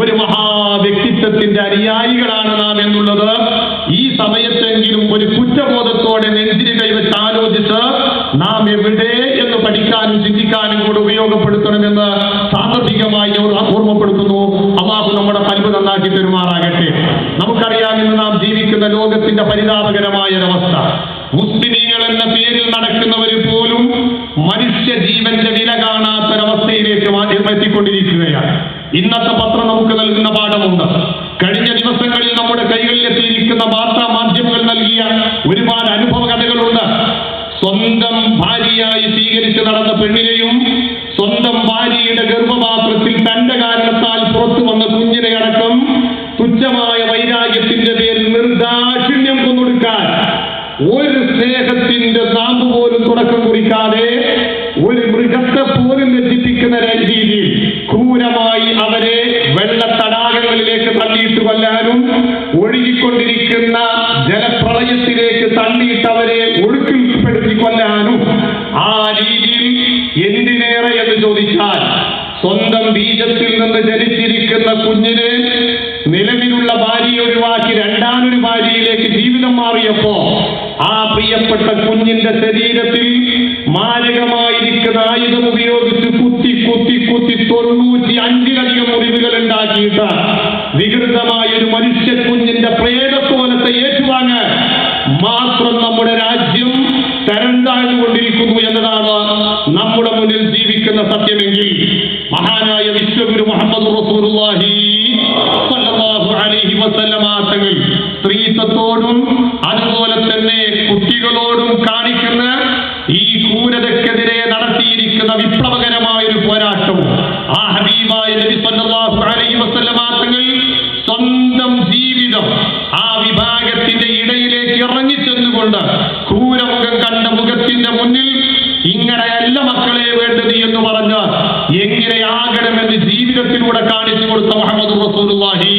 ഒരു മഹാവ്യക്തിത്വത്തിന്റെ അനുയായികളാണ് നാം എന്നുള്ളത് ഈ സമയത്തെങ്കിലും ഒരു കുറ്റബോധത്തോടെ നെഞ്ചിന് കൈവച്ച് ആലോചിച്ച് നാം എവിടെ എന്ന് പഠിക്കാനും ചിന്തിക്കാനും കൂടെ ഉപയോഗപ്പെടുത്തണമെന്ന് സാന്ദർഭികമായി ഓർമ്മപ്പെടുത്തുന്നു. അല്ലാഹു നമ്മുടെ ഖൽബ് നന്നാക്കി പെരുമാറാകട്ടെ. നമുക്കറിയാം, ഇന്ന് നാം ജീവിക്കുന്ന ലോകത്തിന്റെ പരിതാപകരമായ ഒരവസ്ഥ. മുസ്ലിമീങ്ങൾ എന്ന പേരിൽ നടക്കുന്നവർ പോലും മനുഷ്യ ജീവന്റെ വില കാണാത്തൊരവസ്ഥയിലേക്ക് എത്തിക്കൊണ്ടിരിക്കുകയാണ്. ഇന്നത്തെ പത്രം നമുക്ക് നൽകുന്ന പാഠമുണ്ട്. കഴിഞ്ഞ ദിവസങ്ങളിൽ നമ്മുടെ കൈകളിലെത്തിയിരിക്കുന്ന വാർത്താ മാധ്യമങ്ങൾ നൽകിയ ഒരുപാട് അനുഭവ കഥകളുണ്ട്. സ്വന്തം ഭാര്യയായി സ്വീകരിച്ച് നടന്ന പെണ്ണിനെയും സ്വന്തം ഭാര്യയുടെ ഗർഭപാത്രത്തിൽ തന്റെ കാരണത്താൽ പുറത്തു വന്ന കുഞ്ഞിനെ അടക്കം തുച്ഛമായ വൈരാഗ്യത്തിന്റെ പേരിൽ നിർദാക്ഷിണ്യം കൊന്നൊടുക്കാൻ ഒരു സ്നേഹത്തിന്റെ നാമ്പ് പോലും തുടക്കം കുറിക്കാതെ ഒരു മൃഗത്തെ പോലും ലജ്ജിപ്പിക്കുന്ന രീതിയിൽ ക്രൂരമായി അവരെ വെള്ളത്തടാകങ്ങളിലേക്ക് തള്ളിയിട്ട് കൊല്ലാനും ഒഴുകിക്കൊണ്ടിരിക്കുന്ന ജലപ്രളയത്തിലേക്ക് തള്ളിയിട്ട് അവരെ ഒഴുക്കിൽപ്പെടുത്തി കൊല്ലാനും ആ രീതിയിൽ എന്തിനേറെ എന്ന് ചോദിച്ചാൽ സ്വന്തം ബീജത്തിൽ നിന്ന് ജനിച്ചിരിക്കുന്ന കുഞ്ഞിന് നിലവിലുള്ള ഭാര്യയെ ഒഴിവാക്കി രണ്ടാമൊരു ഭാര്യയിലേക്ക് ജീവിതം മാറിയപ്പോ ആ പ്രിയപ്പെട്ട കുഞ്ഞിന്റെ ശരീരത്തിൽ മാരകമായിരിക്കുന്ന ആയുധം ഉപയോഗിച്ച് കുത്തി 95 മുറിവുകൾ ഉണ്ടാക്കിയിട്ട് വികൃതമായ ഒരു മനുഷ്യ കുഞ്ഞിന്റെ പ്രേതത്തോലത്തെ ഏറ്റുവാങ്ങാൻ മാത്രം നമ്മുടെ രാജ്യം തരം താഴ്ന്നുകൊണ്ടിരിക്കുന്നു എന്നതാണ് നമ്മുടെ മുന്നിൽ ജീവിക്കുന്ന സത്യമെങ്കിൽ മഹാനായ വിശ്വഗുരു മുഹമ്മദ് റസൂലുള്ളാഹി സ്വല്ലല്ലാഹു അലൈഹി വസല്ലമ തങ്ങൾ സ്ത്രീത്വത്തോടും അതുപോലെ തന്നെ കുട്ടികളോടും കാണിക്കുന്ന ഈ ക്രൂരതക്കെതിരെ നടത്തിയിരിക്കുന്ന വിപ്ലവകരമായ ഒരു പോരാട്ടവും ആ ഹബീബായ നബി സ്വല്ലല്ലാഹു അലൈഹി വസല്ലമ തങ്ങൾ സ്വന്തം ജീവിതം ആ വിഭാഗത്തിന്റെ ഇടയിലേക്ക് ഇറങ്ങിച്ചെന്നുകൊണ്ട് ക്രൂരമുഖം കണ്ട മുഖത്തിന്റെ മുന്നിൽ ഇങ്ങനെയല്ല മക്കളെ വേണ്ടത് എന്ന് പറഞ്ഞ് എങ്ങനെയാകണമെന്ന് ജീവിതത്തിലൂടെ കാണിച്ചു കൊടുത്ത മുഹമ്മദ് റസൂലുള്ളാഹി.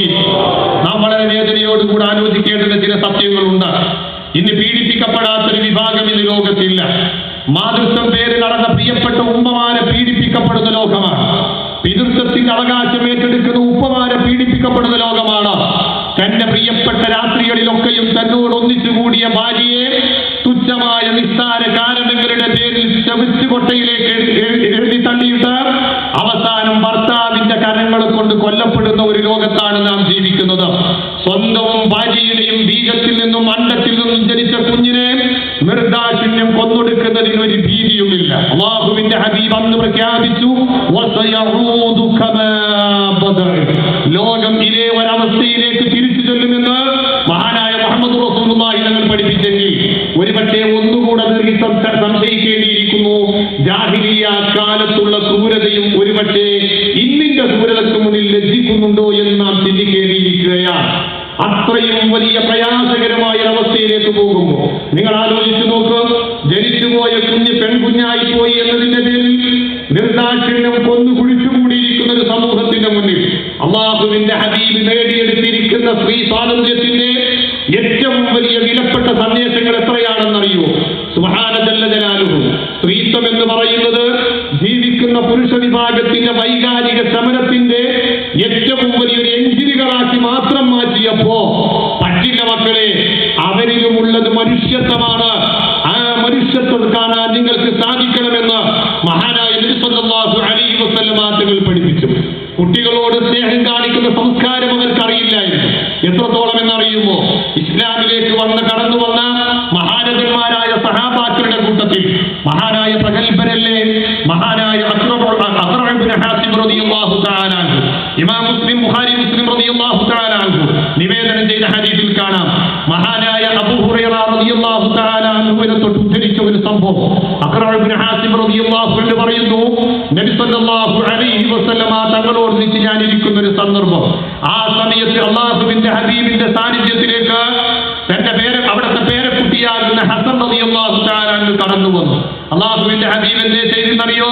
നാം വളരെ വേദനയോടുകൂടെ ആലോചിക്കേണ്ടുന്ന ചില സത്യങ്ങളുണ്ട്. ഇന്ന് പീഡിപ്പിക്കപ്പെടാത്തൊരു വിഭാഗം ഇന്ന് ലോകത്തില്ല. മാതൃത്വം പേര് നടന്ന പ്രിയപ്പെട്ട ഉമ്മമാരെ പീഡിപ്പിക്കപ്പെടുന്ന ലോകമാണ്. പിതൃത്വത്തിന്റെ അവകാശം ഏറ്റെടുക്കുന്ന ഉപ്പമാരെ പീഡിപ്പിക്കപ്പെടുന്ന ലോകമാണ്. തന്റെ പ്രിയപ്പെട്ട രാത്രികളിലൊക്കെയും തന്നോട് ഒന്നിച്ചുകൂടിയ ഭാര്യയെ തുച്ഛമായ നിസ്സാര കാരണങ്ങളുടെ പേരിൽ ചവിച്ചുകൊട്ടയിലേക്ക് എഴുതി തള്ളിയിട്ട് അവസാനം ഭർത്താവിന്റെ കരങ്ങളെ കൊണ്ട് കൊല്ലപ്പെടുന്ന ഒരു ലോകത്താണ് നാം ജീവിക്കുന്നത്. സ്വന്തവും ഭാര്യയുടെയും ബീജത്തിൽ നിന്നും അണ്ടത്തിൽ നിന്നും ജനിച്ച കുഞ്ഞിനെ നിർദാക്ഷിണ്യം കൊന്നൊടുക്കുന്നതിന് ഒരു ഭീതിയുമില്ല. അല്ലാഹുവിന്റെ ഹബീബ് അന്ന് പ്രഖ്യാപിച്ചു, ലോകം ഇതേ ഒരവസ്ഥയിലേക്ക് തിരിച്ചു ചെല്ലുമെന്ന് മഹാനായ മുഹമ്മദ് റസൂലുള്ളാഹി തങ്ങൾ പഠിപ്പിച്ചെങ്കിൽ ഒരുപക്ഷെ ഒന്നുകൂടെ സംശയിക്കേണ്ടിയിരിക്കുന്നു. ജാഹിലിയ്യ കാലത്തുള്ള ക്രൂരതയും ഒരുപക്ഷെ ഇന്നിന്റെ ക്രൂരതയ്ക്ക് മുന്നിൽ ലജ്ജിക്കുന്നുണ്ടോ എന്ന് നാം ചിന്തിക്കേണ്ടിയിരിക്കുകയാണ്. അത്രയും വലിയ പ്രയാസകരമായ അവസ്ഥയിലേക്ക് പോകുമ്പോൾ നിങ്ങൾ ആലോചിച്ചു നോക്ക്. ജനിച്ചുപോയ കുഞ്ഞ് പെൺകുഞ്ഞായി പോയി എന്നതിന്റെ പേരിൽ നിർദാക്ഷിണ്യം കൊന്നു കുഴിച്ചുകൂടിയിരിക്കുന്ന ഒരു സമൂഹത്തിന്റെ മുന്നിൽ അല്ലാഹുവിന്റെ ഹബീബ് നേടിയെടുത്തിരിക്കുന്ന സ്ത്രീ സ്വാതന്ത്ര്യത്തിന്റെ ഏറ്റവും വലിയ വിലപ്പെട്ട സന്ദേശങ്ങൾ എത്രയാണെന്നറിയോ? സുബ്ഹാന ജല്ല ജലാലുഹു. സ്ത്രീത്വം എന്ന് പറയുന്നത് ജീവിക്കുന്ന പുരുഷ വിഭാഗത്തിന്റെ വൈകാരിക സമരത്തിന്റെ ഏറ്റവും വലിയൊരു എഞ്ചിനുകളാക്കി മാത്രം മാറ്റിയപ്പോ പറ്റില്ല മക്കളെ, അവരിലുമുള്ളത് മനുഷ്യത്വമാണ്. ആ മനുഷ്യത്വം കാണാൻ നിങ്ങൾക്ക് സാധിക്കണമെന്ന് മഹാനായ നബി സല്ലല്ലാഹു അലൈഹി വസല്ലമ തങ്ങൾ പഠിപ്പിച്ചു. കുട്ടികളോട് സ്നേഹം കാണിക്കുന്ന സംസ്കാരം അവർക്കറിയില്ലായിരുന്നു. എത്രത്തോളം എന്നറിയുമോ? ഇസ്ലാമിലേക്ക് കടന്നു വന്ന മഹാരഥന്മാരായ സഹാബാക്കളുടെ കൂട്ടത്തിൽ മഹാനായ പ്രഗൽഭരല്ലേ മഹാനായ ഇമാം മുസ്ലിം ബുഖാരി മുസ്ലിം റളിയല്ലാഹു തആല അൻഹു നിവേദനം ചെയ്ത ഹദീസിൽ കാണാം. മഹാനായ അബൂ ഹുറൈറ റളിയല്ലാഹു തആല അൻഹുവിനെ തൊട്ട് ഉദ്ധരിച്ച ഒരു സംഭവം. അഖ്റഅ ഇബ്നു ഹാസിം റളിയല്ലാഹു അൻഹു പറയുന്നു, നബി സല്ലല്ലാഹു അലൈഹി വസല്ലമ തങ്ങളോടൊന്നിച്ച് ഞാൻ ഇരിക്കുന്ന ഒരു സന്ദർഭം. ആ സമയത്ത് അല്ലാഹുവിന്റെ ഹബീബിന്റെ സാന്നിധ്യത്തിലേക്ക് തന്റെ അവിടുത്തെ പേരക്കുട്ടിയാകുന്ന ഹസൻ റളിയല്ലാഹു തആല അൻഹു കടന്നു വന്നു. അല്ലാഹുവിന്റെ ഹബീബ് എന്തേ ചെയ്തെന്നറിയോ?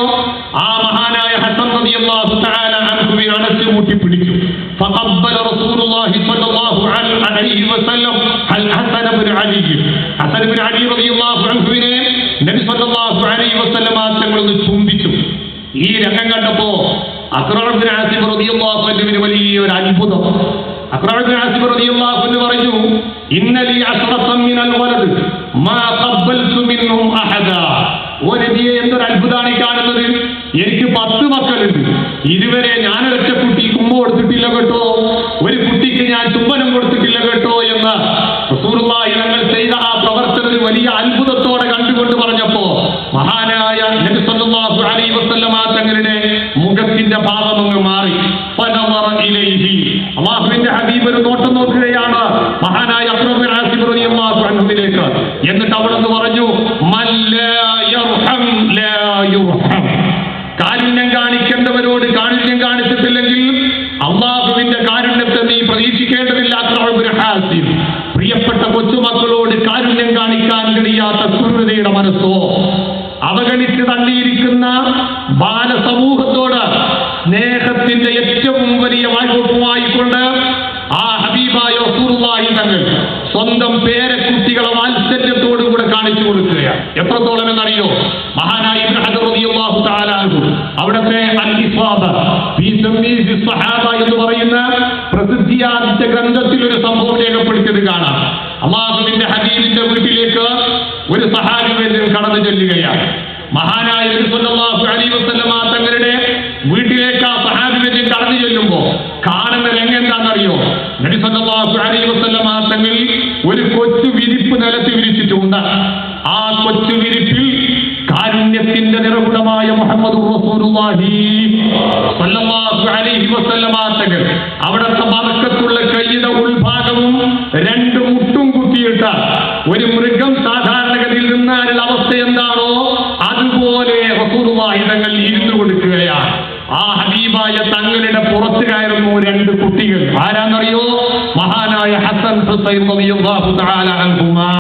ആ മഹാനായ ഹസൻ റളിയല്ലാഹു തആല അൻഹുവിനെ അണച്ചു മുട്ടി പിടിച്ചു. ഫഖബ്ബല റസൂലുള്ളാഹി സ്വല്ലല്ലാഹു അലൈഹി വസല്ലം ഹസൻ ഇബ്നു അലി റളിയല്ലാഹു അൻഹുവിനെ നബി സ്വല്ലല്ലാഹു അലൈഹി വസല്ലം തങ്ങൾ ചുംബിച്ചു. ഈ രംഗം കണ്ടപ്പോ അഖ്റഅ ഇബ്നു ആസിബ് റളിയല്ലാഹു അൻഹുവിന് വലിയൊരു അത്ഭുതം. അഖ്റഅ ഇബ്നു ആസിബ് റളിയല്ലാഹു അൻഹു പറഞ്ഞു, ഇന്നലി അശ്റഫൻ മിനൽ വലദ് മാ ഖബ്ബൽതു മിൻഹും അഹദാ. ഓ നബിയെ, എന്തൊരു അത്ഭുതമാണ് ഈ കാണുന്നത്. എനിക്ക് 10 മക്കളുണ്ട്, ഇതുവരെ ഞാനൊരൊറ്റ കുട്ടിക്ക് ഉമ്മ കൊടുത്തിട്ടില്ല കേട്ടോ, ഒരു കുട്ടിക്ക് ഞാൻ ചുംബനം കൊടുത്തിട്ടില്ല കേട്ടോ എന്ന് റസൂലുള്ളാഹി തങ്ങൾ ചെയ്ത ആ പ്രവർത്തനം ഒരു വലിയ അത്ഭുതത്തോടെ കണ്ടുകൊണ്ട് പറഞ്ഞപ്പോ മഹാനായ നബി സല്ലല്ലാഹു അലൈഹി വസല്ലമ തങ്ങളുടെ മുഖത്തിന്റെ ഭാവം അങ്ങ് മാറി. ഫനവറ ഇലൈഹി, അല്ലാഹുവിന്റെ ഹബീബ് ഒരു നോട്ടം നോക്കുകയാണ് മഹാനായ അബ്ദു ആസിബ് റളിയല്ലാഹു അൻഹുവിലേക്ക്. എന്നിട്ട് അവിടുന്ന് പറഞ്ഞു, മല്ലാ യർഹം ലാ യുർഹം. കാരുണ്യം കാണിക്കേണ്ടവരോട് കാരുണ്യം കാണിച്ചിട്ടില്ലെങ്കിൽ അള്ളാഹുവിന്റെ കാരുണ്യത്തെ നീ പ്രതീക്ഷിക്കേണ്ടതില്ല. പ്രിയപ്പെട്ട കൊച്ചുമക്കളോട് കാരുണ്യം കാണിക്കാൻ കഴിയാത്ത ക്രൂരതയുടെ മനസ്സോ, അവഗണിച്ച് തള്ളിയിരിക്കുന്ന ബാലസമൂഹത്തോട് സ്നേഹത്തിന്റെ ഏറ്റവും വലിയ വായ്പുമായിക്കൊണ്ട് ആ ഹബീബായ റസൂലുള്ളാഹി തങ്ങൾ സ്വന്തം പേരക്കുട്ടികളെ വാത്സല്യത്തോടുകൂടെ കാണിച്ചു കൊടുക്കുകയാണ്. എത്രത്തോളം എന്നറിയോ? മഹാനായ ഇബ്നു ഹജർ റളിയല്ലാഹു തആല അൻഹു അവിടുത്തെ അൽ-ഇസാബ ഫീ തംയീസ് സ്വഹാബ എന്ന് പറയുന്ന പ്രസിദ്ധിയാർജിച്ച ഗ്രന്ഥത്തിൽ ഒരു സംഭവം രേഖപ്പെടുത്തിയത് കാണാം. അല്ലാഹുവിന്റെ ഹബീബിന്റെ വീട്ടിലേക്ക് ഒരു സഹാബി കടന്നു ചെല്ലുകയാണ്. മഹാനായ നബി സല്ലല്ലാഹു അലൈഹി വസല്ലമ തങ്ങളുടെ വീട്ടിലേക്ക് ആ സഹാബി കടന്നു ചെല്ലുമ്പോ കാണുന്ന രംഗം എന്താണെന്നറിയോ? നബി സല്ലല്ലാഹു അലൈഹി വസല്ലമ തങ്ങൾ ഒരു കൊച്ചു വിരിപ്പ് നിലത്ത് വിരിച്ചിട്ടുണ്ട്. ആ കൊച്ചു വിരിപ്പിൽ കാരുണ്യത്തിന്റെ നിറകുടമായ മുഹമ്മദുർ റസൂലുള്ളാഹി സ്വല്ലല്ലാഹു അലൈഹി വസല്ലമ തങ്ങൾ അവിടുത്തെ ബറക്കത്തുള്ള കൈയുടെ ഉൾഭാഗവും 2 മുട്ടും കുത്തിയിട്ട് ഒരു മൃഗം സാധാരണഗതിയിൽ നിന്നാലുള്ള അവസ്ഥ എന്താണോ അതുപോലെ റസൂലുള്ളാഹി തങ്ങൾ ഇരുന്നു കൊടുക്കുകയാണ്. ആ ഹബീബായ തങ്ങളുടെ പുറത്ത് കയറുന്നു 2 കുട്ടികൾ. ആരാന്നറിയോ? മഹാനായ ഹസൻ ഹുസൈൻ റളിയല്ലാഹു തആല അൻഹുമാ.